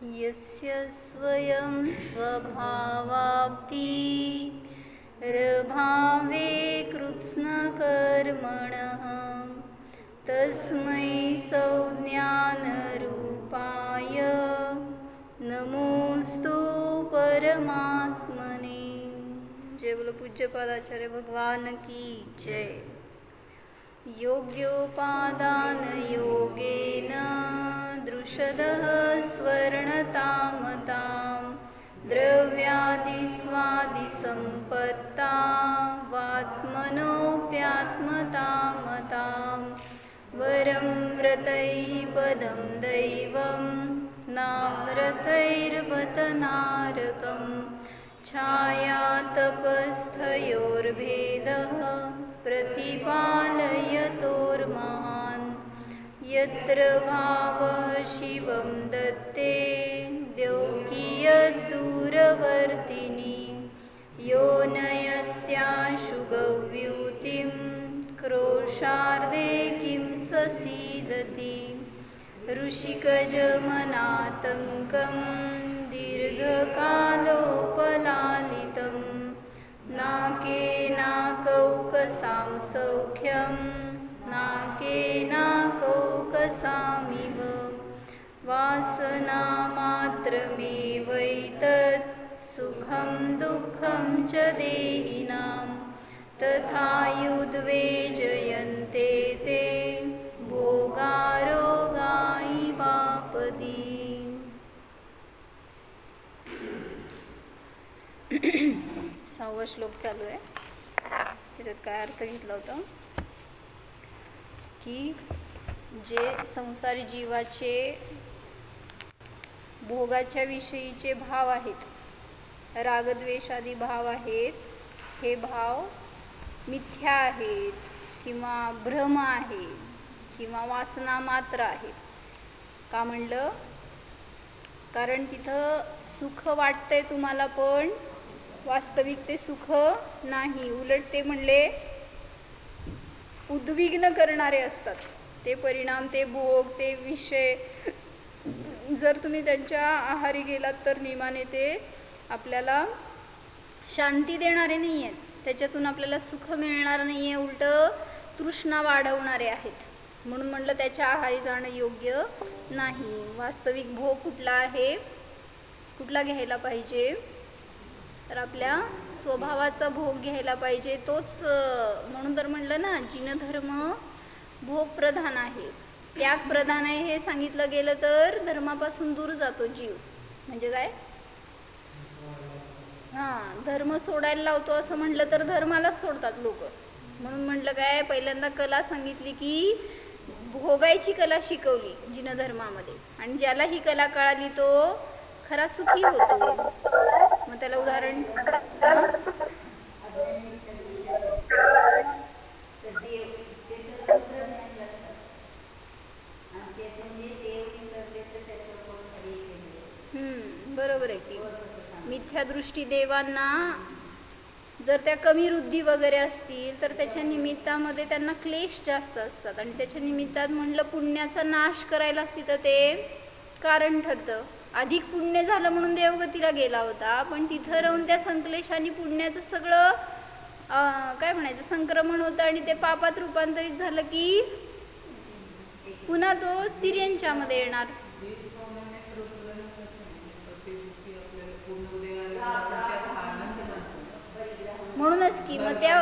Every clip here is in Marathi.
यस्य स्वयं स्वभावाप्तिरभावे कृत्स्नकर्मणः तस्मै संज्ञानरूपाय नमोस्तु परमात्मने। जय बोलो पूज्यपादाचार्य भगवान की जय। योग्योपादान योगेन दृषदः स्वर्णतामतां द्रव्यादिस्वादिसम्पत्ता वात्मनोऽप्यात्मतामतां वरं व्रतैः पदं दैवं नाव्रतैर्बत नारकं छाया तपस्थयोर्भेदः प्रतिपालयतोर्महान् यत्र भावः शिवं दत्ते द्यौकीयद्दूरवर्तिनि यो नयत्याशु गव्यूतिं क्रोशार्दे किं ससीदति ऋषिकजमनातङ्कं दीर्घकालोपलालितं नाकेनाकौकसां सौख्यं नाकेनाकौकसामिव वासनामात्रमेवैतत् सुखं दुःखं च देहिनां तथायुद्वेजयन्ते ते भोगारोगायिवापदी। सहावा श्लोक चालू आहे। त्याच्यात काय अर्थ घेतला होता की जे संसारी जीवाचे भोगाच्या विषयीचे भाव आहेत, रागद्वेषादी भाव आहेत, हे भाव मिथ्या आहेत किंवा भ्रम आहे किंवा वासना मात्र आहेत। का म्हणलं? कारण तिथं सुख वाटतंय तुम्हाला, पण वास्तविक ते सुख नाही, उलट ते म्हणले उद्विग्न करणारे असतात। ते परिणाम, ते भोग, ते विषय जर तुम्ही त्यांच्या आहारी गेलात तर नियमाने ते आपल्याला शांती देणारे नाही आहेत, त्याच्यातून आपल्याला सुख मिळणार नाही आहे, उलट तृष्णा वाढवणारे आहेत। म्हणून म्हणलं त्याच्या आहारी जाणं योग्य नाही। वास्तविक भोग कुठला आहे, कुठला घ्यायला पाहिजे? तर आपल्या स्वभावाचा भोग घ्यायला पाहिजे। तोच म्हणून तर म्हणलं ना, जिनधर्म भोग प्रधान आहे, त्याग प्रधान आहे हे सांगितलं गेलं तर धर्मापासून दूर जातो जीव। म्हणजे काय? धर्म सोडायला लावतो असं म्हटलं तर धर्मालाच सोडतात लोक। म्हणून म्हटलं काय, पहिल्यांदा कला सांगितली की भोगायची कला शिकवली जिनधर्मामध्ये, आणि ज्याला ही कला कळाली तो खरा सुखी होतो। मग त्याला उदाहरण बरोबर आहे की मिथ्या दृष्टी देवांना जर त्या कमी वृद्धी वगैरे असतील तर त्याच्या निमित्तामध्ये त्यांना क्लेश जास्त असतात, आणि त्याच्या निमित्तात म्हणलं पुण्याचा नाश करायला असती तर ते कारण ठरतं। अधिक पुण्य झालं म्हणून देवगतीला गेला होता, पण तिथं राहून त्या संक्लेशाने पुण्याचं सगळं काय म्हणायचं संक्रमण होतं, आणि ते पापात रूपांतरित झालं की पुन्हा तो तिर्यंच्यामध्ये येणार। म्हणूनच की मग त्या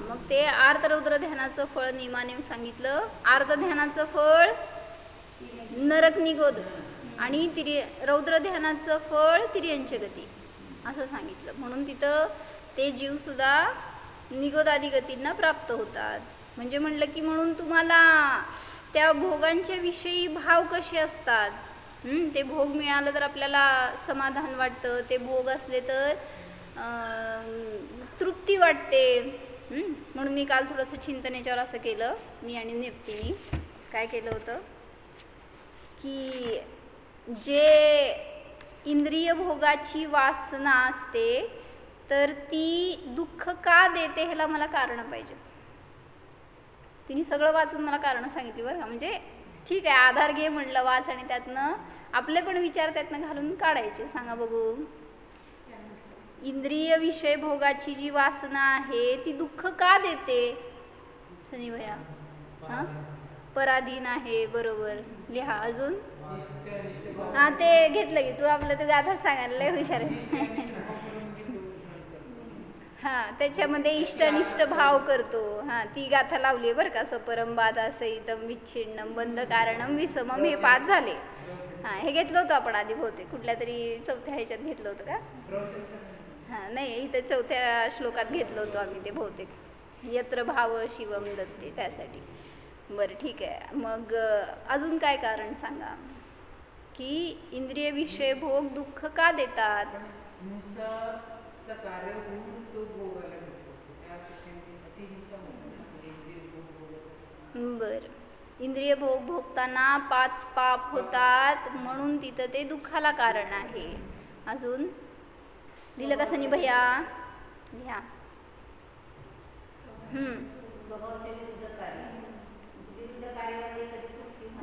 मग ते आर्त रौद्र ध्यानाचं फळ नियमाने सांगितलं। आर्त ध्यानाचं फळ नरक निगोद, आणि रौद्र ध्यानाचं फळ तिर्यंच गती असं सांगितलं। म्हणून तिथं ते जीव सुद्धा निगोदादी गतींना प्राप्त होतात। म्हणजे म्हणलं की म्हणून तुम्हाला त्या भोगांच्या विषयी भाव कसे असतात, ते भोग मिळालं तर आपल्याला समाधान वाटतं, ते भोग असले तर तृप्ती वाटते। म्हणून मी काल थोडंसं चिंतन याच्यावर असं केलं, मी आणि नेप्तीनी काय केलं होतं की जे इंद्रिय भोगाची वासना असते तर ती दुःख का देते ह्याला मला कारण पाहिजे। तिने सगळं वाचून मला कारण सांगितली बरं का, म्हणजे ठीक आहे, आधार घे म्हणलं वाच आणि त्यातनं आपले पण विचार त्यातनं घालून काढायचे. सांगा बघू. इंद्रिय विषय भोगाची जी वासना आहे ती दुःख का देते सनी भैया? हां, पराधीन आहे, बरोबर. लिहा अजून. हां, ते घेतलं की तू आपलं ते गाथा सांगायला लय हुशार आहे. हां, त्याच्यामध्ये इष्टनिष्ठ भाव करतो. हां, ती गाथा लावली आहे बरं का. सपरम बाधा सहितम विच्छिन्नम बंध कारणम विसमम, हे 5 झाले. हां, हे घेतलं होतं आपण आधी बहुतेक कुठल्या तरी चौथ्या ह्याच्यात घेतलं होतं का? हां, नाही, इथं 4थ्या श्लोकात घेतलं होतं आम्ही ते बहुतेक. यत्र भाव शिवम दत्ते, त्यासाठी. बरं, ठीक आहे. मग अजून काय कारण सांगा की इंद्रिय विषय भोग दुःख का देतात? बर, इंद्रिय भोग भोगताना 5 पाप होतात म्हणून तिथं ते दुःखाला कारण आहे. अजून दिलं का सनी भैया? घ्या.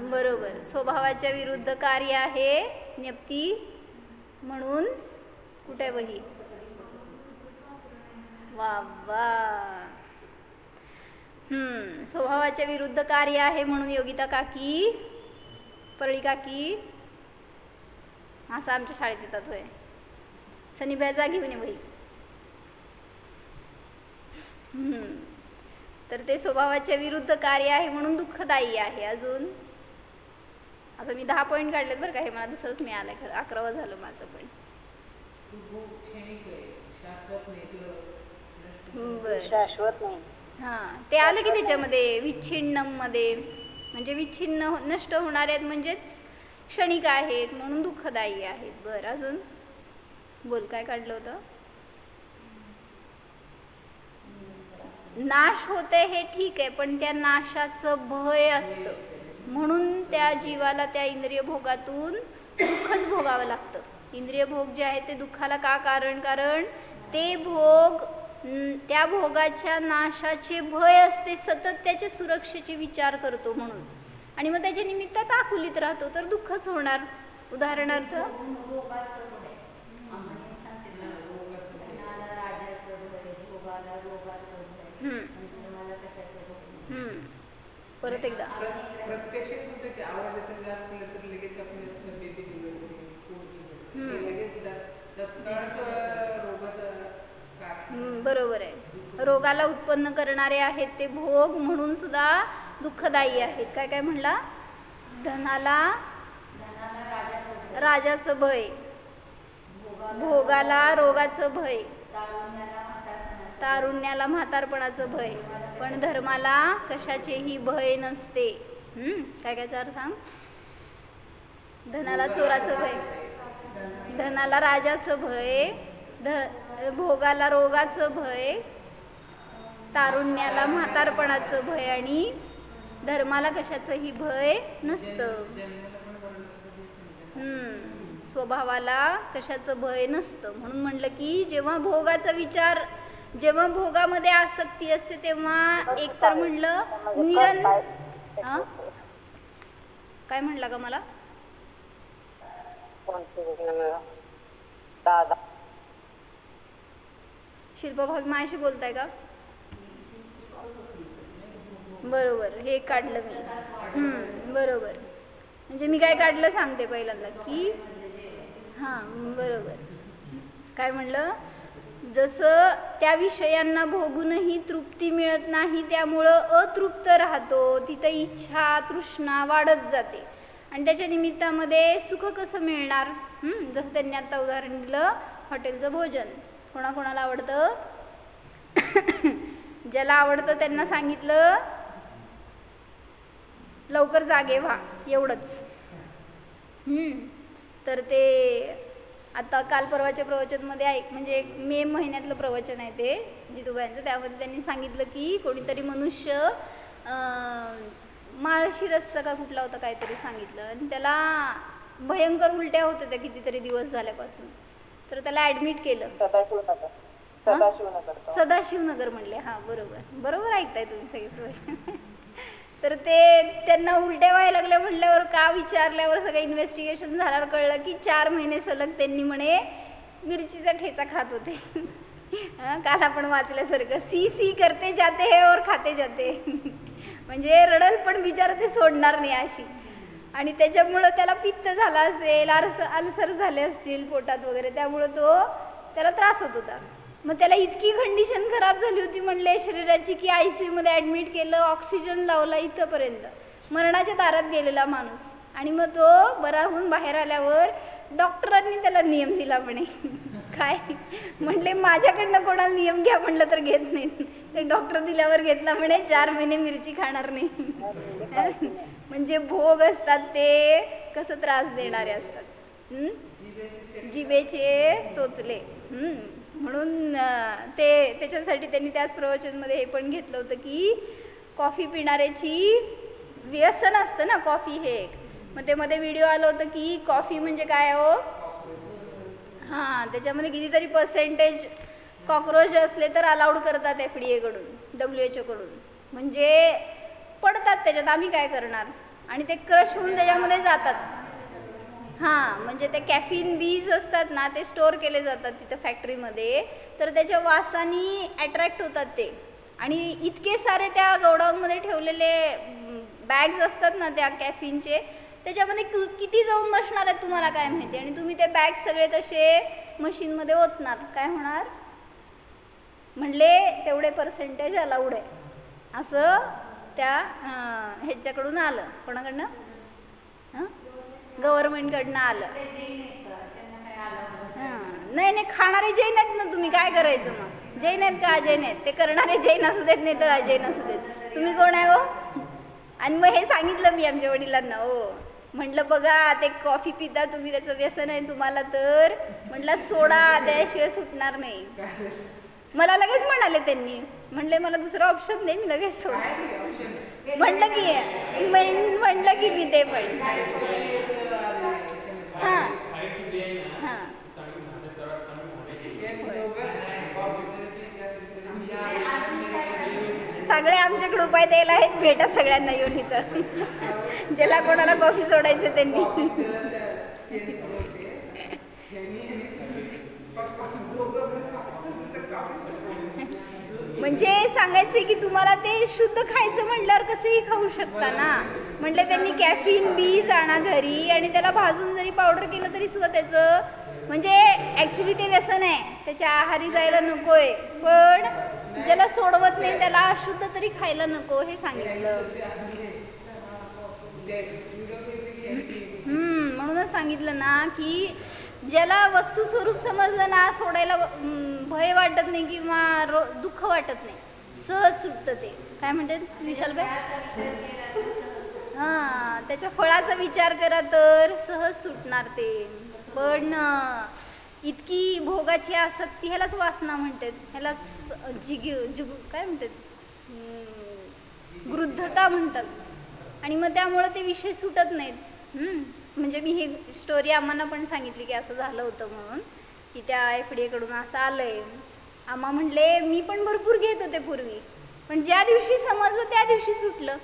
बरोबर, स्वभावाच्या विरुद्ध कार्य आहे ज्ञप्ती म्हणून. कुठे आहे वही? वा वा. स्वभावाच्या विरुद्ध कार्य आहे म्हणून योगिता काकी, परळी काकी असं आमच्या शाळेत येतात. होय, सनी भैया घेऊन ये वही. तर ते स्वभावाच्या विरुद्ध कार्य आहे म्हणून दुःखदायी आहे. अजून असं मी 10 पॉईंट काढलेत बरं का. हे मला दुसरंच मिळालंय खरं, 11वा झालं माझं पण. शाश्वत नाही. हां, ते आलं की त्याच्यामध्ये विच्छिन्नम मध्ये, म्हणजे विच्छिन्न नष्ट होणारे आहेत म्हणजेच क्षणिक आहेत म्हणून दुःखदायी आहेत. बरं, अजून बोल काय काढलं होतं? नाश होते हे ठीक आहे, पण त्या नाशाचं भय असतं म्हणून त्या जीवाला त्या इंद्रिय भोगातून दुःखच भोगावं लागतं. इंद्रिय भोग जे आहे ते दुःखाला का कारण? कारण ते भोग, त्या भोगाच्या नाशाचे भय असते, सतत त्याच्या सुरक्षेचे विचार करतो म्हणून, आणि मग त्याच्या निमित्तात आकुलित राहतो तर दुःखच होणार. उदाहरणार्थ परत एकदा बरोबर आहे. रोगाला उत्पन्न करणारे आहेत ते भोग म्हणून सुद्धा दुःखदायी आहेत. काय काय म्हणला? धनाला राजाचं भय, भोगाला रोगाचं भय, तारुण्याला म्हातारपणाचं भय, पण धर्माला कशाचेही भय नसते. काय काय अर्थ सांग? धनाला चोराचं भय, धनाला राजाचं भय, भोगाला रोगाचं भय, तारुण्याला म्हातारपणाचं भय, आणि धर्माला कशाचंही भय नसतं. स्वभावाला कशाचं भय नसतं. म्हणून म्हणलं की जेव्हा भोगाचा विचार, जेव्हा भोगामध्ये आसक्ती असते तेव्हा एकतर म्हणलं काय म्हणला का मला? शिल्पा भाभी माझ्याशी बोलताय का? बरोबर, हे काढलं मी. बरोबर, म्हणजे मी काय काढलं सांगते पहिल्यांदा की हां बरोबर. काय म्हणलं? जसं त्या विषयांना भोगूनही तृप्ती मिळत नाही त्यामुळं अतृप्त राहतो, तिथं इच्छा तृष्णा वाढत जाते आणि त्याच्या निमित्तामध्ये सुख कसं मिळणार? जसं त्यांनी आता उदाहरण दिलं हॉटेलचं भोजन. कोणाकोणाला आवडतं? ज्याला आवडतं त्यांना सांगितलं लवकर जागे व्हा, एवढंच. तर ते आता काल परवाच्या प्रवचनमध्ये म्हणजे एक मे महिन्यातलं प्रवचन आहे ते जितूबाईंचं. त्यामध्ये त्यांनी सांगितलं की कोणीतरी मनुष्य माळशिरसचा का कुठला होता काहीतरी सांगितलं, आणि त्याला भयंकर उलट्या होत होत्या कितीतरी दिवस झाल्यापासून. तर त्याला ॲडमिट केलं. सदाशिवनगर म्हणले. हां बरोबर, बरोबर ऐकताय तुम्ही सगळे प्रवचन. तर ते त्यांना उलट्या व्हायला लागल्या म्हटल्यावर का विचारल्यावर सगळं इन्व्हेस्टिगेशन झाल्यावर कळलं की 4 महिने सलग त्यांनी म्हणे मिरचीचा ठेचा खात होते. काल आपण वाचल्यासारखं सी सी करते जाते है और खाते जाते. म्हणजे रडल पण बिचारा ते सोडणार नाही अशी. आणि त्याच्यामुळं त्याला पित्त झाला असेल, अल्सर झाले असतील पोटात वगैरे, त्यामुळं त्याला त्रास होत होता. मग त्याला इतकी कंडिशन खराब झाली होती म्हणले शरीराची की ICUमध्ये ॲडमिट केलं, ऑक्सिजन लावला इथंपर्यंत, मरणाच्या दारात गेलेला माणूस. आणि मग तो बरा होऊन बाहेर आल्यावर डॉक्टरांनी त्याला नियम दिला म्हणे. काय म्हणले माझ्याकडनं कोणाला नियम घ्या म्हणलं तर घेत नाहीत, ते डॉक्टर दिल्यावर घेतला म्हणे 4 महिने मिरची खाणार नाही. म्हणजे भोग असतात ते कसं त्रास देणारे असतात, जिभेचे चोचले. म्हणून त्याच्यासाठी त्यांनी त्याच प्रवचनमध्ये हे पण घेतलं होतं की कॉफी पिणाऱ्याची व्यसन असतं ना कॉफी हे एक. मग ते मध्ये व्हिडिओ आलं होतं की कॉफी म्हणजे काय हो, हां त्याच्यामध्ये कितीतरी पर्सेंटेज कॉक्रोच असले तर अलाउड करतात FDA कडून, WHO कडून. म्हणजे पडतात त्याच्यात, आम्ही काय करणार. आणि ते क्रश होऊन त्याच्यामध्ये जातात. हां म्हणजे ते कॅफिन बीज असतात ना ते स्टोअर केले जातात तिथं फॅक्टरीमध्ये, तर त्याच्या वासानी अट्रॅक्ट होतात ते. आणि इतके सारे त्या गोडाऊनमध्ये ठेवलेले बॅग्स असतात ना त्या कॅफिनचे, त्याच्यामध्ये किती जाऊन बसणार आहेत तुम्हाला काय माहिती. आणि तुम्ही ते बॅग सगळे तसे मशीनमध्ये ओतणार, काय होणार. म्हणले तेवढे पर्सेंटेज अलाउड आहे असं त्या ह्याच्याकडून आलं. कोणाकडनं, गव्हर्नमेंटकडनं आलं. हां नाही खाणारे जैन आहेत ना, तुम्ही काय करायचं मग. जैन आहेत का अजैन आहेत, ते करणारे जैन असू देत नाही तर अजैन असू देत, तुम्ही कोण आहे हो. आणि मग हे सांगितलं मी आमच्या वडिलांना. हो म्हटलं बघा ते कॉफी पिता तुम्ही, त्याचं व्यसन आहे तुम्हाला, तर म्हटलं सोडा, त्याशिवाय सुटणार नाही. मला लगेच म्हणाले त्यांनी, म्हणले मला दुसरा ऑप्शन नाही, मी लगेच सोडतो. म्हणलं की मी ते पण हां हां सगळे आमच्याकडे उपाय द्यायला आहेत, भेटा सगळ्यांना येऊन इथं ज्याला कोणाला कॉफी सोडायचं त्यांनी. म्हणजे सांगायचं की तुम्हाला ते शुद्ध खायचं म्हटल्यावर कसंही खाऊ शकता ना. म्हटलं त्यांनी कॅफिन बीज आणा घरी आणि त्याला भाजून जरी पावडर केलं तरी सुद्धा त्याचं म्हणजे ॲक्च्युली ते व्यसन आहे, त्याच्या आहारी जायला नको आहे. पण ज्याला सोडवत नाही त्याला अशुद्ध तरी खायला नको हे सांगितलं. म्हणूनच सांगितलं ना की ज्याला वस्तू स्वरूप समजलं ना, सोडायला भय वाटत नाही किंवा दुःख वाटत नाही, सहज सुटतं ते. काय म्हणतात विशालबाई, हां त्याच्या फळाचा विचार करा तर सहज सुटणार ते. पण इतकी भोगाची आसक्ती, ह्यालाच वासना म्हणतात, ह्यालाच काय म्हणतात, गृद्धता म्हणतात. आणि मग त्यामुळं ते विषय सुटत नाहीत. म्हणजे मी ही स्टोरी आम्हाला पण सांगितली की असं झालं होतं म्हणून, की त्या FDA कडून असं आलं आहे. आम्हा म्हणले मी पण भरपूर घेत होते पूर्वी, पण ज्या दिवशी समजलं त्या दिवशी सुटलं.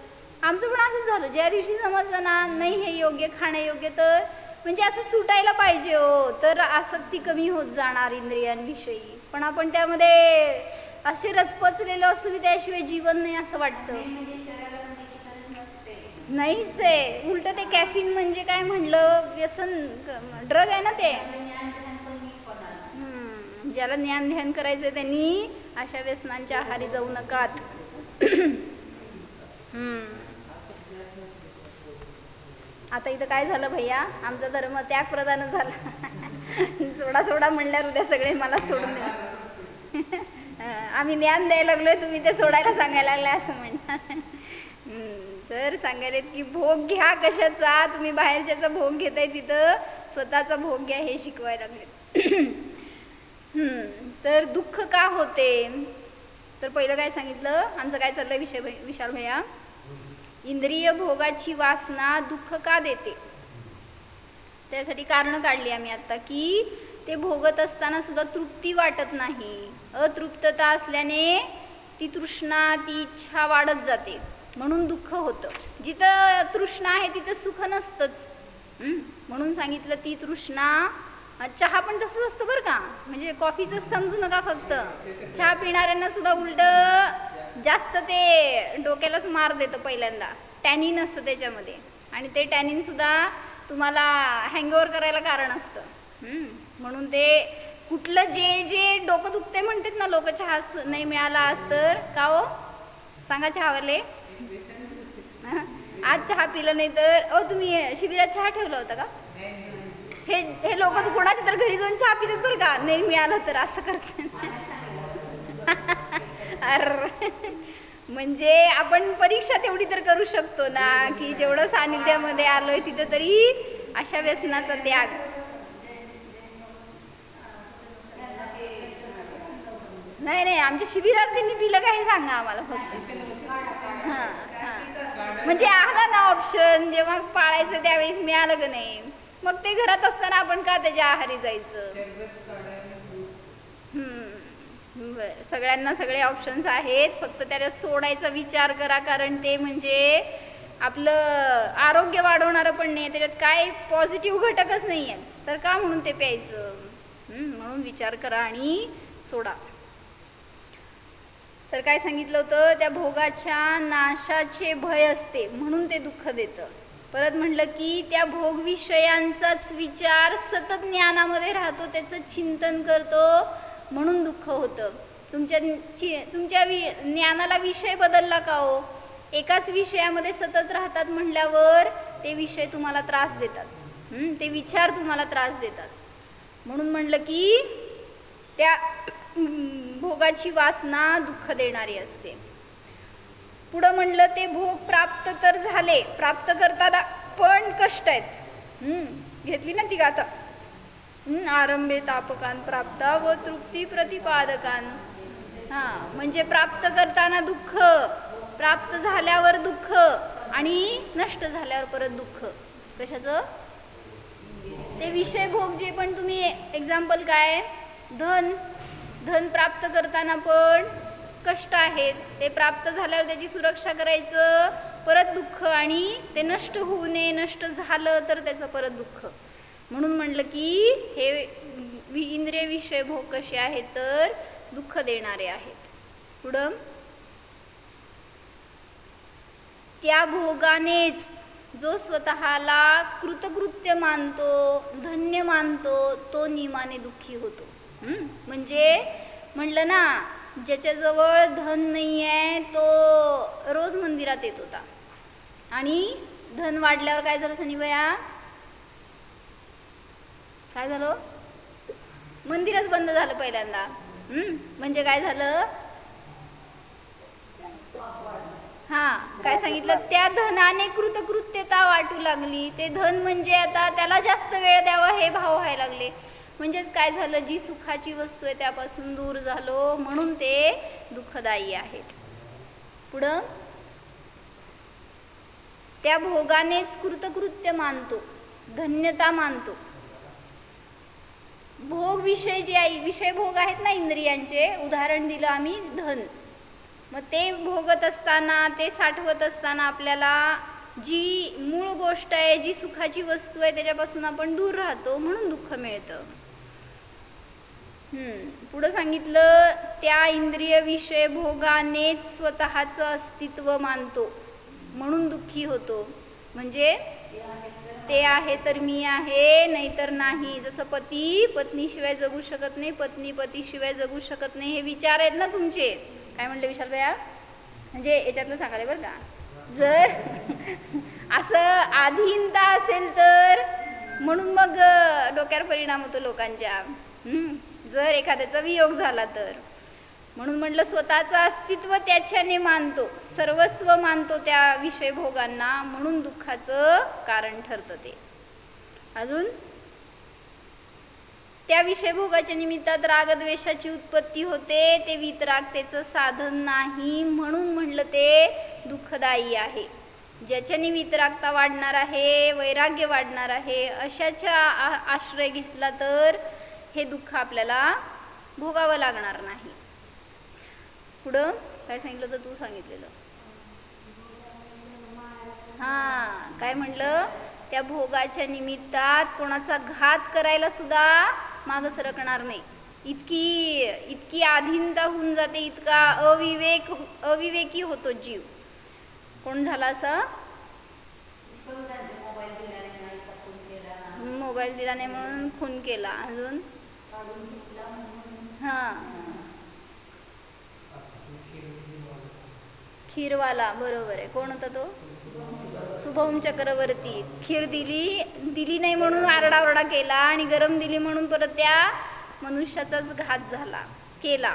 आमचं पण असंच झालं, ज्या दिवशी समजलं ना नाही हे योग्य खाण्यायोग्य, तर म्हणजे असं सुटायला पाहिजे हो, तर आसक्ती कमी होत जाणार इंद्रियांविषयी. पण आपण त्यामध्ये असे रचपचलेलो असतो की त्याशिवाय जीवन नाही असं वाटतं. नाहीच आहे, उलट ते कॅफिन म्हणजे काय म्हणलं, व्यसन, ड्रग आहे ना ते. ज्याला ज्ञान ध्यान करायचं त्यांनी अशा व्यसनांच्या आहारी जाऊ नकात. आता इथं काय झालं भैया, आमचा धर्म त्याग प्रधान झाला. सोडा म्हणल्यावर उद्या सगळे मला सोडून द्या. आम्ही ज्ञान द्यायला लागलोय, तुम्ही ते सोडायला सांगायला लागले असं म्हणणार. तर सांगायला की भोग घ्या कशाचा, तुम्ही बाहेरच्याचा भोग घेताय तिथं स्वतःचा भोग घ्या हे शिकवायला लागले. तर दुःख का होते, तर पहिलं काय सांगितलं, आमचं काय चाललंय विषय विशाल भैया, इंद्रिय भोगाची वासना दुःख का देते. त्यासाठी कारणं काढली आम्ही आता, की ते भोगत असताना सुद्धा तृप्ती वाटत नाही. अतृप्तता असल्याने ती तृष्णा, ती इच्छा वाढत जाते. म्हणून दुःख होतं. जिथं तृष्णा आहे तिथं सुख नसतंच. म्हणून सांगितलं ती तृष्णा. चहा पण तसंच असतं बरं का, म्हणजे कॉफीचं समजू नका फक्त. चहा पिणाऱ्यांना सुद्धा उलटं जास्त ते डोक्यालाच मार देतं पहिल्यांदा. टॅनिन असतं त्याच्यामध्ये आणि ते टॅनिनसुद्धा तुम्हाला हँगओव्हर करायला कारण असतं. म्हणून ते कुठलं जे डोकं दुखते म्हणतात ना लोक, चहा नाही मिळाला आज तर का हो सांगा चहावाले, आज चहा पिलं नाही तर तुम्ही शिबिरात चहा ठेवला होता का? हे लोक कोणाच्या तर घरी जाऊन चहा पितात बरं का, नाही मिळालं तर असं करतात. अरे म्हणजे आपण परीक्षा तेवढी तर करू शकतो ना, की जेवढं सानिध्यामध्ये आलोय तिथं तरी अशा व्यसनाचा त्याग. नाही आमच्या शिबिरार्थींनी पिलं काही सांगा आम्हाला फक्त. म्हणजे आला ना ऑप्शन, जेव्हा पाळायचं त्यावेळेस मिळालं का नाही, मग ते घरात असताना आपण का त्याच्या आहारी जायचं. बरं, सगळ्यांना सगळे ऑप्शन्स आहेत, फक्त त्याला सोडायचा विचार करा, कारण ते म्हणजे आपलं आरोग्य वाढवणारं पण नाही, त्याच्यात काय पॉझिटिव्ह घटकच नाही आहेत, तर का म्हणून ते प्यायचं. म्हणून विचार करा आणि सोडा. तर काय सांगितलं होतं, त्या भोगाच्या नाशाचे भय असते म्हणून ते दुःख देतं. परत म्हटलं की त्या भोग विषयांचाच विचार सतत ज्ञानामध्ये राहतो, त्याचं चिंतन करतो म्हणून दुःख होतं. तुमच्या ज्ञानाला विषय बदलला का हो, एकाच विषयामध्ये सतत राहतात म्हटल्यावर ते विषय तुम्हाला त्रास देतात, ते विचार तुम्हाला त्रास देतात. म्हणून म्हटलं की त्या भोगाची वासना दुःख देणारी असते. पुढं म्हणलं ते भोग प्राप्त तर झाले, प्राप्त करताना पण कष्ट आहेत. घेतली ना ती गाथा, आरंभे तापकान प्राप्ता व तृप्ती प्रतिपादकान. म्हणजे प्राप्त करताना दुःख, प्राप्त झाल्यावर दुःख आणि नष्ट झाल्यावर परत दुःख. कशाचं? ते विषय भोग जे पण तुम्ही, एक्झाम्पल काय, धन प्राप्त करताना पण कष्ट आहेत, ते प्राप्त झाल्यावर त्याची सुरक्षा करायचं, परत दुःख, आणि ते नष्ट होऊ नये, नष्ट झालं तर त्याचं परत दुःख. म्हणून म्हटलं की हे इंद्रिय विषय भोग कसे आहेत तर दुःख देणारे आहेत. पुढं त्या भोगानेच जो स्वतःला कृतकृत्य मानतो, धन्य मानतो, तो नियमाने दुःखी होतो. म्हणजे म्हणलं ना, ज्याच्याजवळ धन नाही आहे तो रोज मंदिरात येत होता, आणि धन वाढल्यावर काय झालं सनीबाया, काय झालं, मंदिरच बंद झालं पहिल्यांदा. म्हणजे काय झालं, काय सांगितलं, त्या धनाने कृतकृत्यता वाटू लागली. ते धन म्हणजे आता त्याला जास्त वेळ द्यावा हे भाव व्हायला लागले. म्हणजेच काय झालं, जी सुखाची वस्तू आहे त्यापासून दूर झालो, म्हणून ते दुःखदायी आहेत. पुढं त्या भोगानेच कृतकृत्य मानतो, धन्यता मानतो. भोग विषय जे आहे, विषय भोग आहेत ना इंद्रियांचे, उदाहरण दिलं आम्ही धन. मग ते भोगत असताना, ते साठवत असताना आपल्याला जी मूळ गोष्ट आहे, जी सुखाची वस्तू आहे त्याच्यापासून आपण दूर राहतो, म्हणून दुःख मिळतं. पुढं सांगितलं त्या इंद्रिय विषय भोगानेच स्वतःचं अस्तित्व मानतो, म्हणून दुःखी होतो. म्हणजे ते आहे तर मी आहे, नाहीतर नाही. जसं पती पत्नीशिवाय जगू शकत नाही, पत्नी पतीशिवाय जगू शकत नाही, हे विचार आहेत ना तुमचे. काय म्हणले विशाल भैया, म्हणजे याच्यातलं सांगायला बरं का, जर असं आधीनता असेल तर म्हणून मग डोक्यावर परिणाम होतो लोकांच्या. जर एखाद्याचा वियोग झाला तर, म्हणून म्हटलं स्वतःचं अस्तित्व त्याच्याने मानतो, सर्वस्व मानतो त्या विषय भोगांना, म्हणून दुःखाचं कारण ठरतं ते. अजून त्या विषय भोगाच्या निमित्तात रागद्वेषाची उत्पत्ती होते, ते वितरागतेचं साधन नाही, म्हणून म्हटलं ते दुःखदायी आहे. ज्याच्याने वितरागता वाढणार आहे, वैराग्य वाढणार आहे, अशाच्या आश्रय घेतला तर हे दुःख आपल्याला भोगावं लागणार नाही. पुढं काय सांगितलं तर तू सांगितलेलं, काय म्हणलं, त्या भोगाच्या निमित्तात कोणाचा घात करायला सुद्धा मागं सरकणार नाही. इतकी अधीनता होऊन जाते, इतका अविवेकी होतो जीव. कोण झाला असं, मोबाईल दिला नाही म्हणून खून केला. अजून हां, खीरवाला, बरोबर आहे. कोण होता तो, शुभम चक्रवर्ती. खीर दिली नाही म्हणून आरडाओरडा केला आणि गरम दिली म्हणून परत त्या मनुष्याचाच घात केला.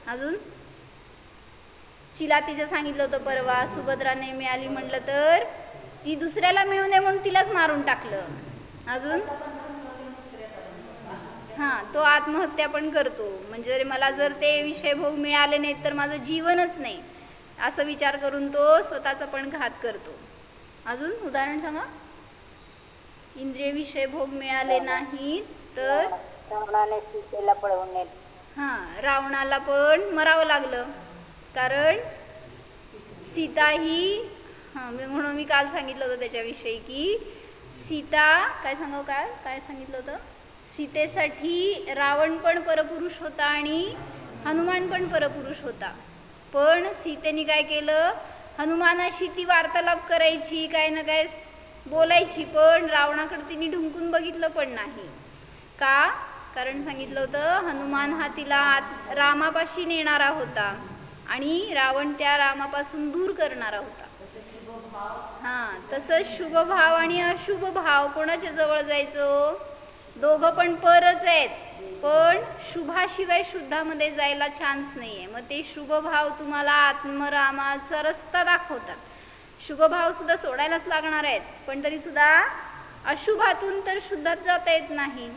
अजून चिलातीचं सांगितलं होतं परवा, सुभद्रा नाही मिळाली म्हटलं तर ती दुसऱ्याला मिळू नये म्हणून तिलाच मारून टाकलं. अजून हां, तो आत्महत्या पण करतो. म्हणजे मला जर ते विषय भोग मिळाले नाहीत तर माझं जीवनच नाही असं विचार करून तो स्वतःचा पण घात करतो. अजून उदाहरण सांगा. इंद्रिय विषय भोग मिळाले नाही तर रावणाने सीतेला पळवून नेले. हां, रावणाला पण मरावं लागलं, कारण सीता ही म्हणून मी काल सांगितलं होतं त्याच्याविषयी की सीता काय सांगितलं होतं, सीतेसाठी रावण पण परपुरुष होता आणि हनुमान पण परपुरुष होता. पण सीतेने काय केलं, हनुमानाशी ती वार्तालाप करायची, काय ना काय बोलायची, पण रावणाकडे तिने ढुंकून बघितलं पण नाही. का, कारण सांगितलं होतं हनुमान हा तिला रामापाशी नेणारा होता आणि रावण त्या रामापासून दूर करणारा होता. हां, तसंच शुभ भाव आणि अशुभ भाव कोणाच्या जवळ जायचं, दोघं पण परच आहेत, पण शुभाशिवाय शुद्धामध्ये जायला चान्स नाही आहे. मग ते शुभ भाव तुम्हाला आत्मरामाचा रस्ता दाखवतात. शुभ भाव सुद्धा सोडायलाच लागणार आहेत, पण तरीसुद्धा अशुभातून तर शुद्धात जाता येत नाही.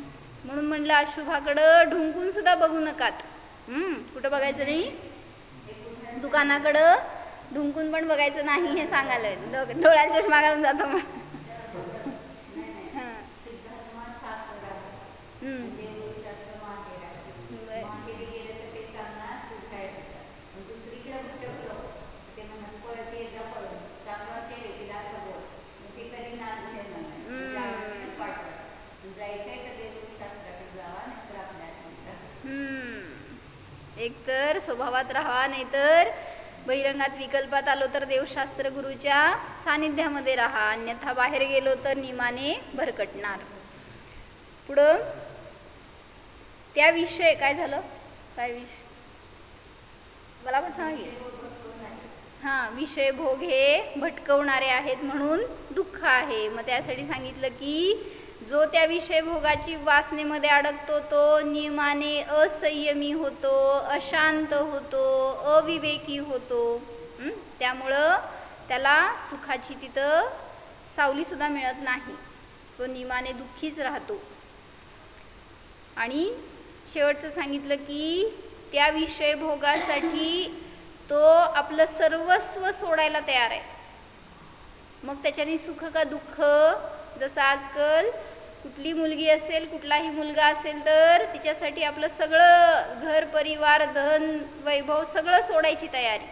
म्हणून म्हणलं अशुभाकडं ढुंकून सुद्धा बघू नकात. कुठं बघायचं नाही, दुकानाकडं ढुंकून पण बघायचं नाही हे सांगायला, डोळ्याला चष्मा घालून जातो मग. एक तर स्वभावात राहा, नाहीतर बहिरंगात विकल्पात आलो तर देवशास्त्र गुरुच्या सानिध्यामध्ये राहा, अन्यथा बाहेर गेलो तर नियमाने भरकटणार. पुढं त्या विषय काय झालं, काय विषय मला पण सांगितलं. हां, विषय भोग हे भटकवणारे आहेत म्हणून दुःख आहे. मग त्यासाठी सांगितलं की जो त्या विषय भोगाची वासनेमध्ये अडकतो तो नियमाने असंयमी होतो, अशांत होतो, अविवेकी होतो. त्यामुळं त्याला सुखाची तिथं सावलीसुद्धा मिळत नाही, तो नियमाने दुःखीच राहतो. आणि शेवटचं सांगितलं की त्या विषय भोगासाठी तो आपलं सर्वस्व सोडायला तयार आहे. मग त्याच्याने सुख का दुःख, जसं आजकाल कुठली मुलगी असेल, कुठलाही मुलगा असेल तर तिच्यासाठी आपलं सगळं घर परिवार धन वैभव सगळं सोडायची तयारी.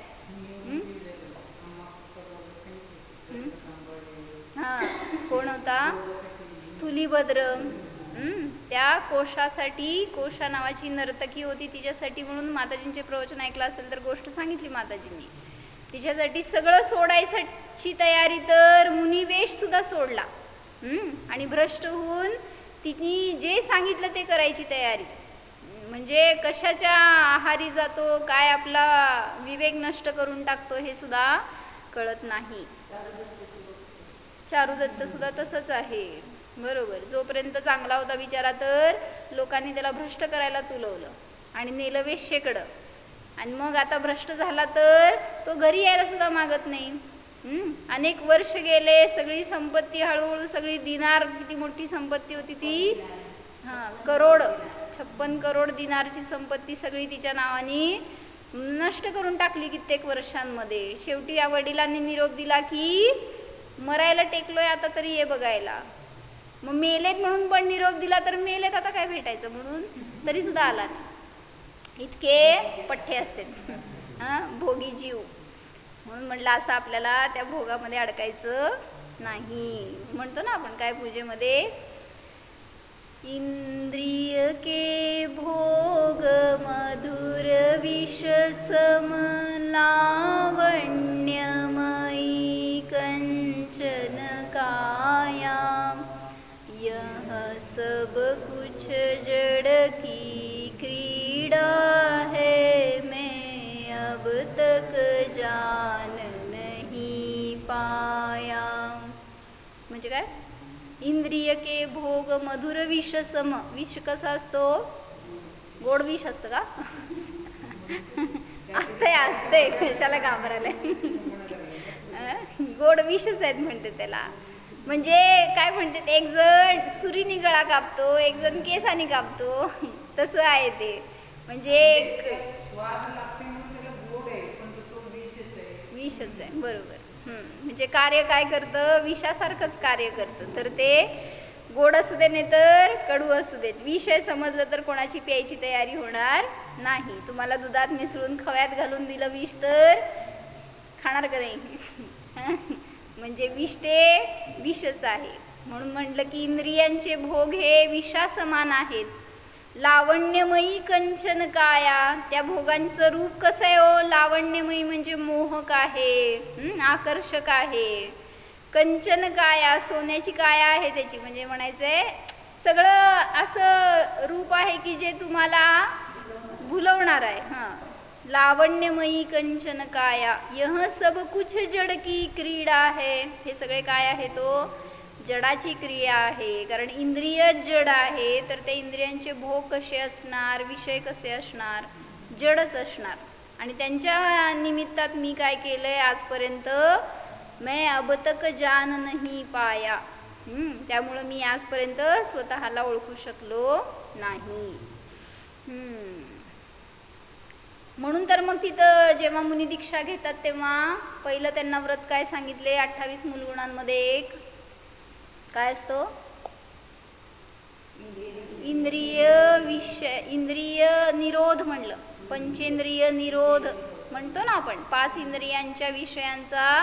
हां, कोण होता, स्थूलीभद्र. त्या कोशासाठी, कोशा नावाची नर्तकी होती, तिच्यासाठी म्हणून माताजींचे प्रवचन ऐकलं असेल तर गोष्ट सांगितली माताजींनी. तिच्यासाठी सगळं सोडायची तयारी, तर मुनिवेश सुद्धा सोडला आणि भ्रष्ट होऊन तिने जे सांगितलं ते करायची तयारी. म्हणजे कशाच्या आहारी जातो, काय आपला विवेक नष्ट करून टाकतो हे सुद्धा कळत नाही. चारुदत्त सुद्धा तसंच आहे, बरोबर. जोपर्यंत चांगला होता बिचारा तर लोकांनी त्याला भ्रष्ट करायला तुलवलं आणि नेलं वेश्येकडं, आणि मग आता भ्रष्ट झाला तर तो घरी यायला सुद्धा मागत नाही. अनेक वर्ष गेले, सगळी संपत्ती हळूहळू सगळी दिनार, किती मोठी संपत्ती होती ती, करोड 56 करोड दिनारची संपत्ती सगळी तिच्या नावाने नष्ट करून टाकली कित्येक वर्षांमध्ये. शेवटी या वडिलांनी निरोप दिला की मरायला टेकलोय आता तरी ये बघायला. मग मेलेत म्हणून पण निरोप दिला, तर मेलेत आता काय भेटायचं म्हणून तरी सुद्धा आला. इतके पठ्ठे असते भोगी जीव. म्हणून म्हटलं असं आपल्याला त्या भोगामध्ये अडकायचं नाही. म्हणतो ना आपण काय पूजेमध्ये, इंद्रिय के भोग मधुर विष सम लावण्यमयी कंचन काया, यह सब कुछ जड़ की क्रीडा है, मैं अब तक जान नहीं पाया. म्हणजे काय, इंद्रिय के भोग मधुर विष सम. विष कसा असतो, गोड विष असतं का? असते कशाला घाबरायला. गोड विषच आहेत म्हणते त्याला. म्हणजे काय म्हणते, एक जण सुरीनी गळा कापतो, एक जण केसानी कापतो, तसं आहे ते. म्हणजे विषच आहे, बरोबर. म्हणजे कार्य काय करतं, विषासारखंच कार्य करतं. तर ते गोड असू दे नाही तर कडू असू देत, विषय समजलं तर कोणाची प्यायची तयारी होणार नाही. तुम्हाला दुधात मिसळून खव्यात घालून दिलं विष तर खाणार का नाही? म्हणजे विष ते विषच आहे. म्हणून म्हटलं की इंद्रियांचे भोग हे विषासमान आहेत. लावण्यमयी कंचन काया, त्या भोगांचं रूप कसं आहे हो, लावण्यमयी म्हणजे मोहक आहे, आकर्षक आहे. कंचन काया, सोन्याची काया आहे त्याची, म्हणजे म्हणायचंय सगळं असं रूप आहे की जे तुम्हाला भुलवणार आहे. लावण्यमयी कंचन काया, यह सब कुछ जड़ की क्रीडा है. हे सगळे काय आहे, तो जडाची क्रिया आहे. कारण इंद्रिय जड आहे, तर त्या इंद्रियांचे भोग कसे असणार, विषय कसे असणार, जडच असणार. आणि त्यांच्या निमित्तात मी काय केलंय आजपर्यंत, मैं अब तक जान नहीं पाया. त्यामुळं मी आजपर्यंत स्वतःला ओळखू शकलो नाही. म्हणून तर मग तिथं जेव्हा मुनी दीक्षा घेतात तेव्हा पहिलं त्यांना व्रत काय सांगितले, 28 मूलगुणांमध्ये एक काय असतो, इंद्रिय निरोध म्हणलं. पंचेंद्रिय निरोध म्हणतो ना आपण, 5 इंद्रियांच्या विषयांचा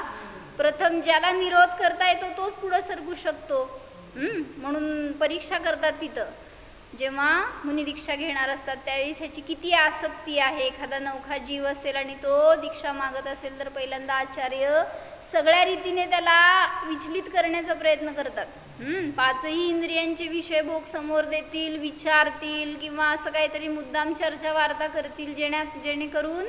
प्रथम ज्याला निरोध करता येतो तोच पुढं सरकू शकतो. म्हणून परीक्षा करतात तिथं जेव्हा मुनी दीक्षा घेणार असतात त्यावेळेस ह्याची किती आसक्ती आहे. एखादा नवखा जीव असेल आणि तो दीक्षा मागत असेल तर पहिल्यांदा आचार्य सगळ्या रीतीने त्याला विचलित करण्याचा प्रयत्न करतात. 5ही इंद्रियांचे विषय भोग समोर देतील, विचारतील किंवा असं काहीतरी मुद्दाम चर्चा वार्ता करतील जेणेकरून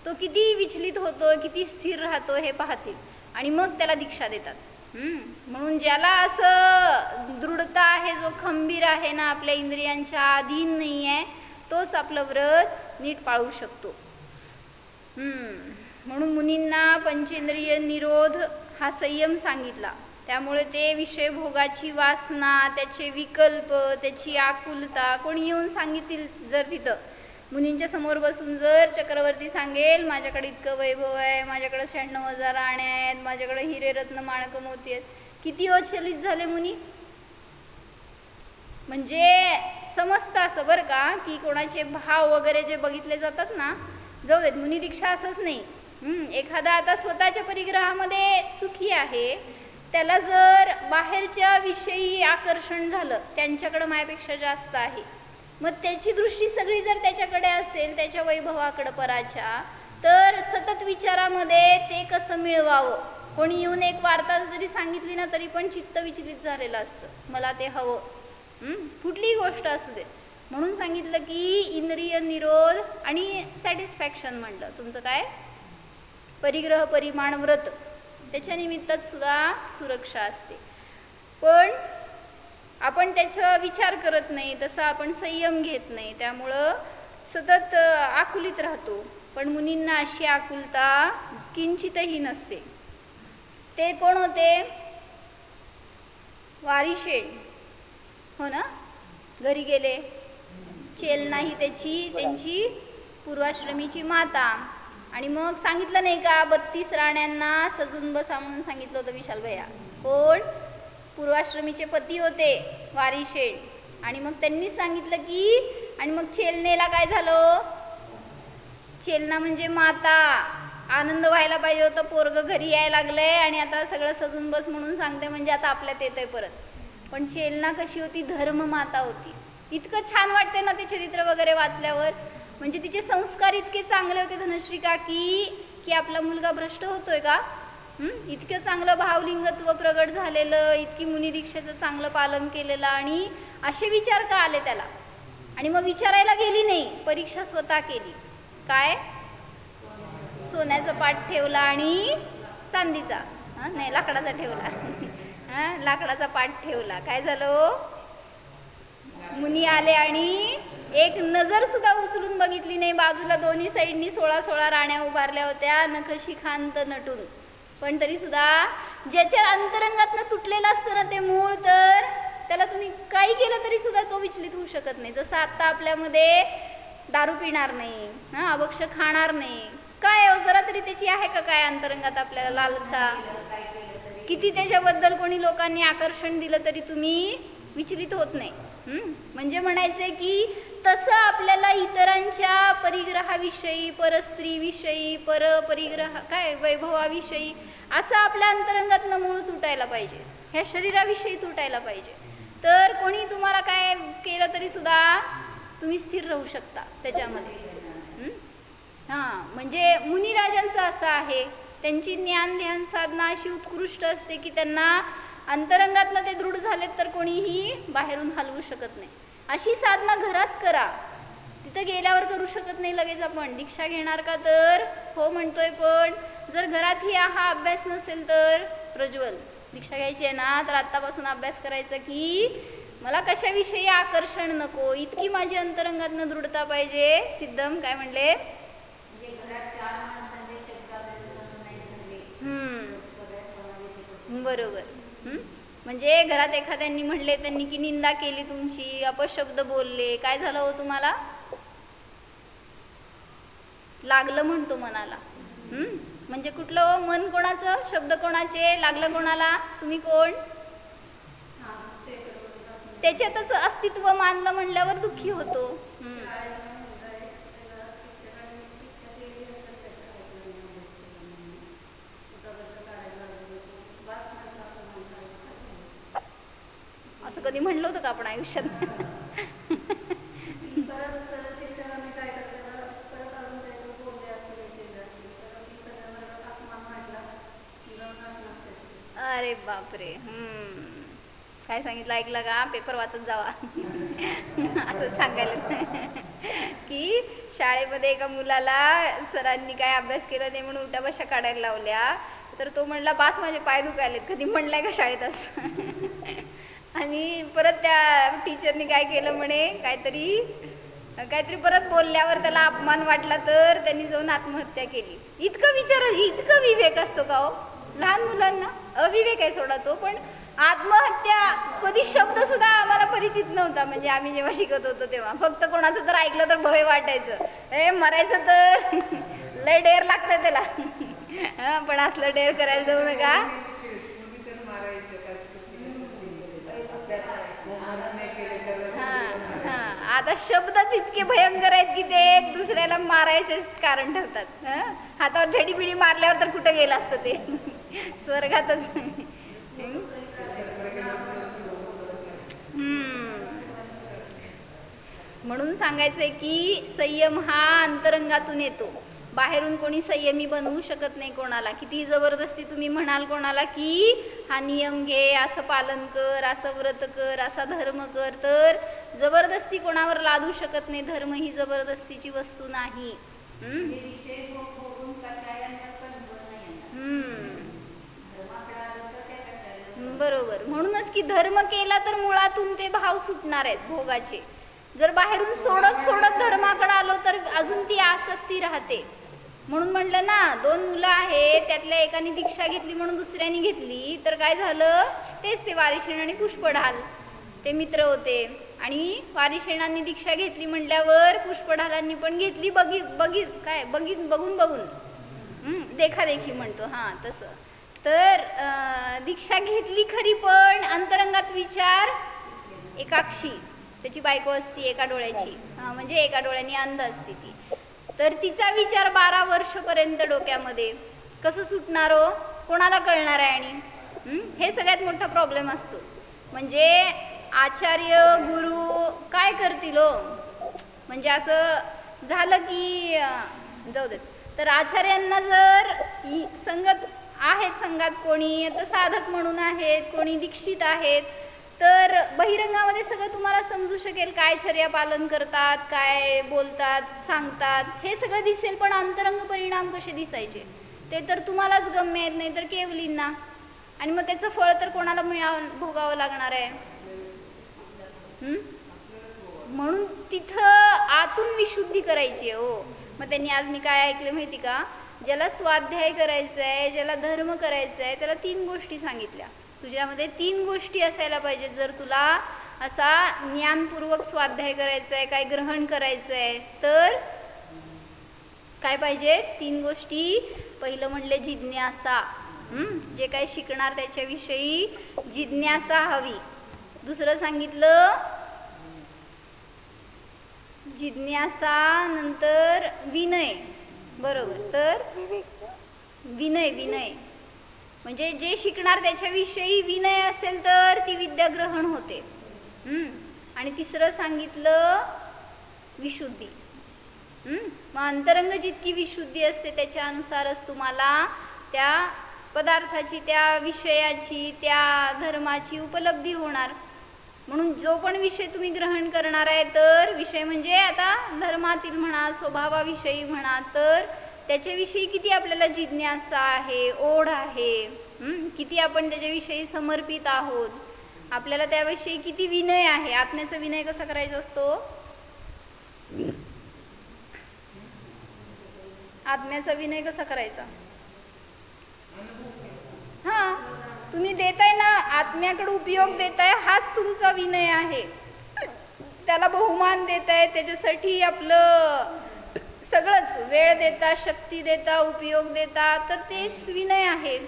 तो किती विचलित होतो, किती स्थिर राहतो हे पाहतील आणि मग त्याला दीक्षा देतात. म्हणून ज्याला असं दृढता आहे, जो खंबीर आहे ना, आपल्या इंद्रियांच्या अधीन नाही आहे, तोच आपलं व्रत नीट पाळू शकतो. म्हणून मुनींना पंचेंद्रिय निरोध हा संयम सांगितला. त्यामुळे ते विषय भोगाची वासना, त्याचे विकल्प, त्याची आकुलता कोणी येऊन सांगितलं जर तिथं मुनींच्या समोर बसून जर चक्रवर्ती सांगेल माझ्याकडे इतकं वैभव आहे, माझ्याकडे 96,000 राण्या आहेत, माझ्याकडे हिरे रत्न माणकं मोती आहेत, किती अचलित झाले मुनी. म्हणजे समजतं असं बरं का की कोणाचे भाव वगैरे जे बघितले जातात ना, जाऊ देत, मुनी दीक्षा असंच नाही. एखादा आता स्वतःच्या परिग्रहामध्ये सुखी आहे, त्याला जर बाहेरच्या विषयी आकर्षण झालं, त्यांच्याकडे माझ्यापेक्षा जास्त आहे, मग त्याची दृष्टी सगळी जर त्याच्याकडे असेल, त्याच्या वैभवाकडे पराच्या, तर सतत विचारामध्ये ते कसं मिळवावं. कोणी येऊन एक वार्ता जरी सांगितली ना तरी पण चित्त विचलित झालेलं असतं, मला ते हवं, कुठलीही गोष्ट असू दे. म्हणून सांगितलं की इंद्रिय निरोध आणि सॅटिस्फॅक्शन म्हणलं तुमचं काय परिग्रह परिमाण व्रत, त्याच्या निमित्तात सुद्धा सुरक्षा असते. पण आपण त्याचा विचार करत नाही, तसा आपण संयम घेत नाही, त्यामुळं सतत आकुलित राहतो. पण मुनींना अशी आकुलता किंचितही नसते. ते कोण होते, वारिशेण, हो ना, घरी गेले, चेल नाही त्यांची पूर्वाश्रमीची माता. आणि मग सांगितलं नाही का 32 राण्यांना सजून बसा म्हणून सांगितलं होतं विशाल भैया. कोण, पूर्वाश्रमीचे पती होते वारिशेण. आणि मग त्यांनी सांगितलं की, आणि मग चेलनेला काय झालं, चेलना म्हणजे माता, आनंद व्हायला पाहिजे होतं, पोरगं घरी यायला लागलंय आणि आता सगळं सजून बस म्हणून सांगते म्हणजे आता आपल्यात येतंय परत. पण चेलना कशी होती, धर्ममाता होती. इतकं छान वाटते ना ते चरित्र वगैरे वाचल्यावर. म्हणजे तिचे संस्कार इतके चांगले होते धनश्री की आपला मुलगा भ्रष्ट होतोय का, इतकं चांगलं भावलिंगत्व प्रगट झालेलं, इतकी मुनिदीक्षेचं चांगलं पालन केलेलं, आणि असे विचार का आले त्याला. आणि मग विचारायला गेली नाही, परीक्षा स्वतः केली. काय, सोन्याचा पाट ठेवला आणि चांदीचा, नाही लाकडाचा ठेवला, लाकडाचा पाट ठेवला. काय झालं, मुनी आले आणि एक नजर सुद्धा उचलून बघितली नाही. बाजूला दोन्ही साईडनी 16 राण्या उभारल्या होत्या, नखशी खांत नटून. पण तरी सुद्धा ज्याच्या अंतरंगातनं तुटलेलं असतं ना ते मूळ, तर त्याला तुम्ही काही केलं तरी सुद्धा तो विचलित होऊ शकत नाही. जसं आत्ता आपल्यामध्ये दारू पिणार नाही, अभक्ष खाणार नाही, काय जरा तरी त्याची आहे का काय अंतरंगात आपल्याला लालसा, किती त्याच्याबद्दल कोणी लोकांनी आकर्षण दिलं तरी तुम्ही विचलित होत नाही. म्हणजे म्हणायचं की तसं आपल्याला इतरांच्या परिग्रहाविषयी, परस्त्रीविषयी, परपरिग्रह काय वैभवाविषयी असं आपल्या अंतरंगातनं मूळ तुटायला पाहिजे, ह्या शरीराविषयी तुटायला पाहिजे. तर कोणी तुम्हाला काय केलं तरी सुद्धा तुम्ही स्थिर राहू शकता त्याच्यामध्ये. म्हणजे मुनिराजांचं असं आहे, त्यांची ज्ञान ध्यान साधना अशी उत्कृष्ट असते की त्यांना अंतरंगातनं ते दृढ झालेत तर कोणीही बाहेरून हलवू शकत नाही. अशी साधना घरात करा, तिथं गेल्यावर करू शकत नाही लगेच आपण. दीक्षा घेणार का, तर हो म्हणतोय, पण जर घरात ही हा अभ्यास नसेल तर प्रज्वल दीक्षा घ्यायची आहे ना, तर आत्तापासून अभ्यास करायचा की मला कशाविषयी आकर्षण नको, इतकी माझी अंतरंगातनं दृढता पाहिजे. सिद्धम काय म्हणले, बरोबर. म्हणजे घरात एखाद्यांनी म्हणले, त्यांनी की निंदा केली तुमची, अपशब्द बोलले, काय झालं हो तुम्हाला, लागलं म्हणतो मनाला. म्हणजे कुठलं मन कोणाचं, शब्द कोणाचे, लागलं कोणाला, तुम्ही कोण, त्याच्यातच अस्तित्व मानलं म्हणल्यावर दुःखी होतो. असं कधी म्हणलं होतं का आपण आयुष्यात. अरे बापरे, काय सांगितलं ऐकलं का, पेपर वाचत जावा. असं सांगायला की शाळेमध्ये एका मुलाला सरांनी काय अभ्यास केला नाही म्हणून उलट्या बशा काढायला लावल्या, तर तो म्हणला बास माझे पाय दुखायलेत. कधी म्हणलाय का शाळेत असं. आणि परत त्या टीचरनी काय केलं म्हणे, काहीतरी परत बोलल्यावर त्याला अपमान वाटला, तर त्यांनी जाऊन आत्महत्या केली. इतकं विवेक असतो का हो लहान मुलांना. अविवेक आहे सोडा तो, पण आत्महत्या कधी शब्द सुद्धा आम्हाला परिचित नव्हता. म्हणजे आम्ही जेव्हा शिकत होतो तेव्हा फक्त कोणाचं तर ऐकलं तर भय वाटायचं, मरायचं तर लय डेअर लागतं त्याला. पण असलं डेअर करायला जाऊ नका. आता शब्दच इतके भयंकर आहेत की ते दुसऱ्याला मारायचे कारण ठरतात. हातावर झडीबिडी मारल्यावर तर कुठं गेलं असतं ते, स्वर्गातच. म्हणून सांगायचंय की संयम हा अंतरंगातून येतो, बाहेरून कोणी संयमी बनवू शकत नाही कोणाला. किती जबरदस्ती तुम्ही म्हणाल कोणाला की हा नियम घे, असं पालन कर, असं व्रत कर, असा धर्म कर, तर जबरदस्ती कोणावर लादू शकत नाही. धर्म ही जबरदस्तीची वस्तू नाही. बरोबर. म्हणूनच की धर्म केला तर मुळातून ते भाव सुटणार आहेत भोगाचे. जर बाहेरून सोडत धर्माकडे आलो तर अजून ती आसक्ती राहते. म्हणून म्हटलं ना, 2 मुलं आहेत, त्यातल्या एकाने दीक्षा घेतली म्हणून दुसऱ्याने घेतली, तर काय झालं, तेच ते वारिशेण आणि पुष्पढाल ते मित्र होते. आणि वारिशेणांनी दीक्षा घेतली म्हटल्यावर पुष्पढालांनी पण घेतली, बघून देखादेखी म्हणतो, हां तसं. तर दीक्षा घेतली खरी, पण अंतरंगात विचार एकाक्षी, त्याची बायको असती एका डोळ्याची, म्हणजे एका डोळ्याने अंध असते ती. तर तिचा विचार 12 वर्षपर्यंत डोक्यामध्ये कसं सुटणार हो, कोणाला कळणार आहे? आणि हे सगळ्यात मोठा प्रॉब्लेम असतो. म्हणजे आचार्य गुरु काय करतील हो, म्हणजे असं झालं की जाऊ देत. तर आचार्यांना जर संगत आहेत, संघात कोणी आता साधक म्हणून आहेत, कोणी दीक्षित आहेत, तर बहिरंगामध्ये सगळं तुम्हाला समजू शकेल, काय चर्या पालन करतात, काय बोलतात, सांगतात, हे सगळं दिसेल. पण अंतरंग परिणाम कसे दिसायचे ते तर तुम्हालाच गम्य आहेत, नाही तर केवलींना. आणि मग त्याचं फळ तर कोणाला भोगावं लागणार आहे? म्हणून तिथं आतून विशुद्धी करायची आहे हो. मग त्यांनी आज मी काय ऐकलं माहिती का, ज्याला स्वाध्याय करायचा आहे, ज्याला धर्म करायचा आहे, त्याला 3 गोष्टी सांगितल्या. तुझ्यामध्ये 3 गोष्टी असायला पाहिजेत. जर तुला असा ज्ञानपूर्वक स्वाध्याय करायचा आहे, काय ग्रहण करायचं आहे, तर काय पाहिजे? 3 गोष्टी. पहिलं म्हणले जिज्ञासा, जे काय शिकणार त्याच्याविषयी जिज्ञासा हवी. दुसरं सांगितलं जिज्ञासा, नंतर विनय, बरोबर. तर विनय, विनय म्हणजे जे शिकणार त्याच्याविषयी विनय असेल तर ती विद्या ग्रहण होते. आणि तिसरं सांगितलं विशुद्धी. मग अंतरंग जितकी विशुद्धी असते त्याच्यानुसारच तुम्हाला त्या पदार्थाची, त्या विषयाची, त्या धर्माची उपलब्धी होणार. म्हणून जो पण विषय तुम्ही ग्रहण करणार आहे, तर विषय म्हणजे आता धर्मातील म्हणा, स्वभावाविषयी म्हणा, तर त्याच्याविषयी किती आपल्याला जिज्ञासा आहे, ओढ आहे, किती आपण त्याच्याविषयी समर्पित आहोत, आपल्याला त्याविषयी किती विनय आहे. आत्म्याचा विनय कसा करायचा असतो? आत्म्याचा विनय कसा करायचा? हां, तुम्ही देताय ना, आत्म्याकडे उपयोग देताय, हाच तुमचा विनय आहे. त्याला बहुमान देताय, त्याच्यासाठी आपलं सगळंच वेळ देता, शक्ती देता, उपयोग देता, तर तेच विनय आहे.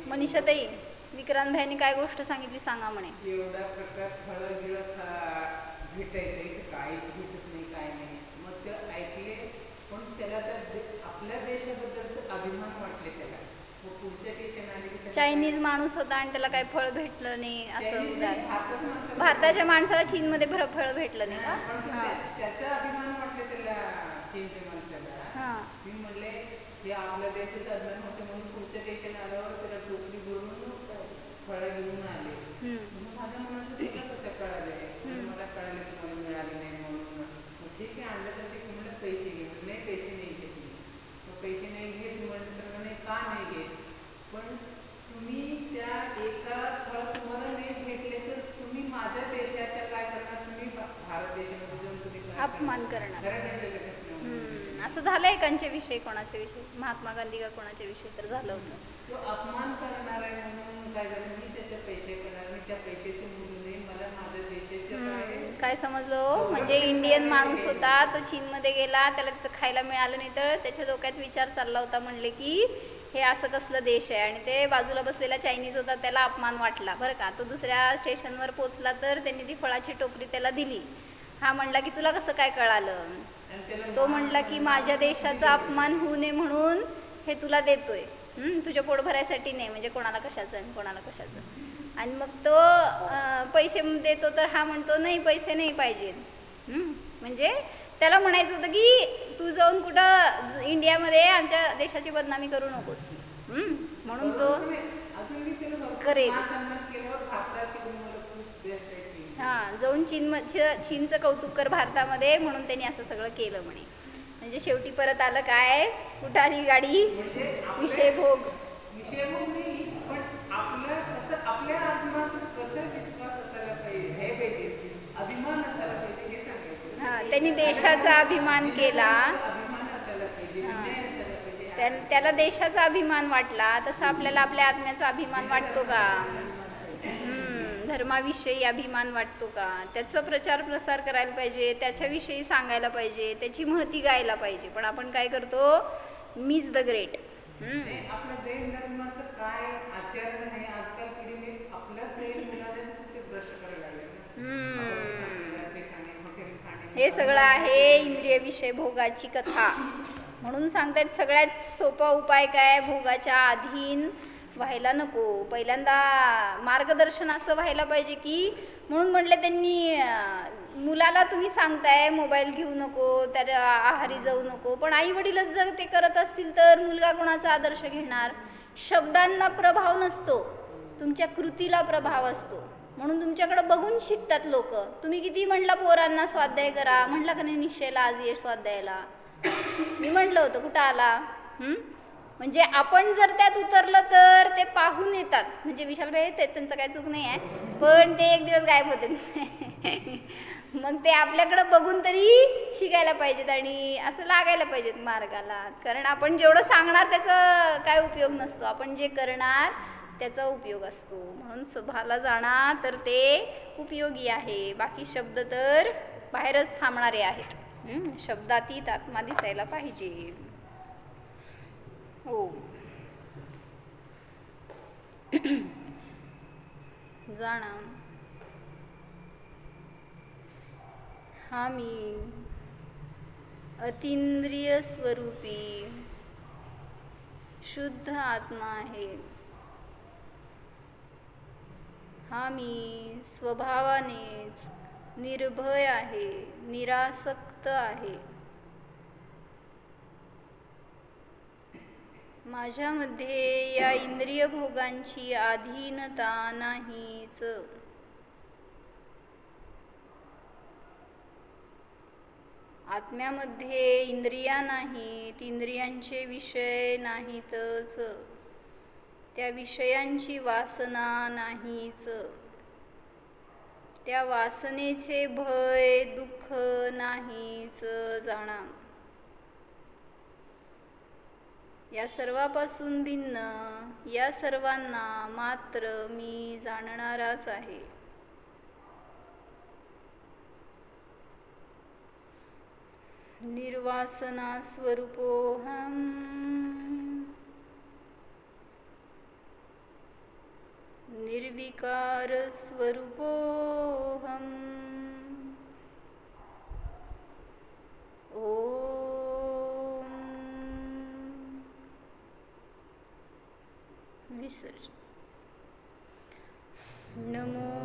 मनीषाताई, विक्रांत भाईंनी काय गोष्ट सांगितली सांगा म्हणे. एवढा प्रकार फळं भेटायचं काहीच भेटत नाही, काय नाही. मग ते ऐकले, पण त्याला तर आपल्या देशाबद्दलचं अभिमान वाटले त्याला. पुढच्या देशाने आले की चायनीज माणूस होता आणि त्याला काही फळ भेटलं नाही असं उदाहरण. भारताच्या माणसाला चीनमध्ये फळ भेटलं नाही का? त्याचा अभिमान वाटले त्याला चीनच्या माणसाला. मी म्हणले हे आपल्या देशाचं अभिमान होते, म्हणून पुढच्या देशाने आल्यावर त्याला टोपली भरून फळं घेऊन आले. माझ्या मनात तुला कसं कळाले? मला कळाले तुम्हाला मिळाले नाही म्हणून. ठीक आहे, आणलं तर ते तुम्हाला पैसे घे. नाही, पैसे नाही घेत मी. मग पैसे नाही घेत म्हणलं तर म्हणे का नाही घेत? पण तुम्ही त्या एका फळ तुम्हाला नाही भेटले तर तुम्ही माझ्या देशाच्या काय करणार? तुम्ही भारत देशामध्ये जाऊन तुम्ही अपमान करणार. असं झालं एकांच्या विषयी, कोणाच्या विषयी, महात्मा गांधी का कोणाच्या विषयी तर झालं होतं. तो अपमान करणार आहे म्हणून काय झालं, मी त्याचे पैसे करणार, मी त्या पैशाचे मूल्य मला माझ्या देशाचे काय समजलं. म्हणजे इंडियन माणूस होता, तो चीनमध्ये गेला, त्याला तिथं खायला मिळालं नाही, तर त्याच्या डोक्यात विचार चालला होता, म्हणले की हे असं कसलं देश आहे. आणि ते बाजूला बसलेला चायनीज होता, त्याला अपमान वाटला बरं का. तो दुसऱ्या स्टेशनवर पोचला, तर त्यांनी ती फळाची टोकरी त्याला दिली. हा म्हणला की तुला कसं काय कळालं? तो म्हणला की माझ्या देशाचा अपमान होऊ नये म्हणून हे तुला देतोय, तुझ्या पोट भरायसाठी नाही, म्हणजे कोणाला कशाचं आणि कोणाला कशाचं. आणि मग तो पैसे देतो, तर हा म्हणतो नाही, पैसे नाही पाहिजे. म्हणजे त्याला म्हणायचं होतं की तू जाऊन कुठं इंडियामध्ये आमच्या देशाची बदनामी करू नकोस, म्हणून तो करेल. हां, जाऊन चीनचं कौतुक कर भारतामध्ये, म्हणून त्यांनी असं सगळं केलं म्हणे. म्हणजे शेवटी परत आलं काय, कुठाली गाडी, विषय भोग. हां, त्यांनी देशाचा अभिमान केला. त्याला देशाचा अभिमान वाटला, तसा आपल्याला आपल्या आत्म्याचा अभिमान वाटतो का? धर्माविषयी अभिमान वाटतो का? त्याचा प्रचार प्रसार करायला पाहिजे, त्याच्याविषयी सांगायला पाहिजे, त्याची महती गायला पाहिजे. पण आपण काय करतो? मीच द ग्रेट. आपल्या जैन धर्माचं काय आचरण आहे आजकाल पिढीने आपल्या जैन मुलानेच ते भ्रष्ट करायला लागले. हे सगळं आहे इंद्रिय विषय भोगाची कथा. म्हणून सांगतात सगळ्यात सोपा उपाय काय? भोगाच्या अधीन व्हायला नको. पहिल्यांदा मार्गदर्शन असं व्हायला पाहिजे की, म्हणून म्हटलं त्यांनी मुलाला तुम्ही सांगताय मोबाईल घेऊ नको, त्या आहारी जाऊ नको, पण आई वडीलच जर ते करत असतील तर मुलगा कोणाचा आदर्श घेणार? शब्दांना प्रभाव नसतो, तुमच्या कृतीला प्रभाव असतो. म्हणून तुमच्याकडे बघून शिकतात लोक. तुम्ही किती म्हटलं पोरांना स्वाध्याय करा, म्हटलं का नाही निश्चयला आज ये स्वाध्यायाला? मी म्हटलं होतं, कुठं आला? म्हणजे आपण जर त्यात उतरलं तर ते पाहून येतात. म्हणजे विशालभाई ते त्यांचं काही चूक नाही आहे, पण ते एक दिवस गायब होते. मग ते आपल्याकडं बघून तरी शिकायला पाहिजेत आणि असं लागायला पाहिजेत मार्गाला. कारण आपण जेवढं सांगणार त्याचा काय उपयोग नसतो, आपण जे करणार त्याचा उपयोग असतो. म्हणून सभाला जाणार तर ते उपयोगी आहे. बाकी शब्द तर बाहेरच थांबणारे आहेत. शब्दातीत आत्मा दिसायला पाहिजे. हो जाणा हा मी अतींद्रिय स्वरूपी शुद्ध आत्मा आहे. हा मी स्वभावानेच निर्भय आहे, निरासक्त आहे. माझ्यामध्ये या इंद्रिय भोगांची अधीनता नाहीच. आत्म्यामध्ये इंद्रिया नाहीत, इंद्रियांचे विषय नाहीतच, त्या विषयांची वासना नाहीच, त्या वासनेचे भय दुःख नाहीच. जाणा या सर्वापासून भिन्न या सर्वांना मात्र मी जाणणाराच आहे. निर्वासना स्वरूपोऽहम् निर्विकार स्वरूपोऽहम्. ओम विसर्जन. नमो